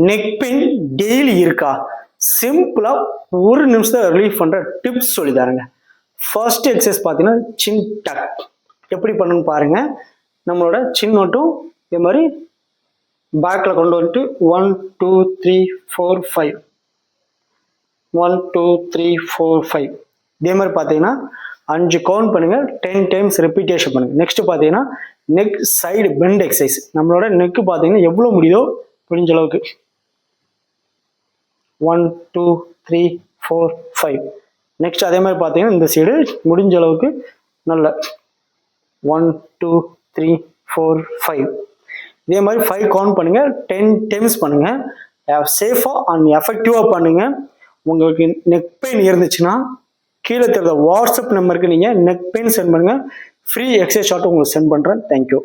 Neck pain daily இருக்கா? சிம்பிளா ஒரு நிமிஷம் ரிலீஃப் பண்ற டிப்ஸ் சொல்லி தரேங்க. ஃபர்ஸ்ட் எக்ஸசைஸ் பார்த்தீங்கன்னா சின் டக். எப்படி பண்ணணும்னு பாருங்க. நம்மளோட சின் மட்டும் இதே மாதிரி பேக்ல கொண்டு வந்துட்டு 1 2 3 4 5 1 2 3 4 5 இதே மாதிரி பார்த்தீங்கன்னா 5 கவுண்ட் பண்ணுங்க. 10 டைம்ஸ் ரெப்பிட்டேஷன் பண்ணுங்க. நெக்ஸ்ட் பார்த்தீங்கன்னா நெக் சைடு பெண்ட் எக்ஸசைஸ். நம்மளோட நெக் பார்த்தீங்கன்னா எவ்வளோ முடியுதோ முடிஞ்ச அளவுக்கு 1 2 3 4 5. நெக்ஸ்ட் அதே மாதிரி பார்த்தீங்கன்னா இந்த சைடு முடிஞ்ச அளவுக்கு நல்ல 1 2 3 4 5 இதே மாதிரி 5 கவுண்ட் பண்ணுங்க. 10 டைம்ஸ் பண்ணுங்க. சேஃபா அண்ட் எஃபெக்டிவா பண்ணுங்க. உங்களுக்கு நெக் பெயின் இருந்துச்சுன்னா கீழே தெரிந்த வாட்ஸ்அப் நம்பருக்கு நீங்க நெக் பெயின் சென்ட் பண்ணுங்க. ஃப்ரீ எக்ஸசைஸ் ஷாட் உங்களுக்கு சென்ட் பண்றேன். தேங்க்யூ.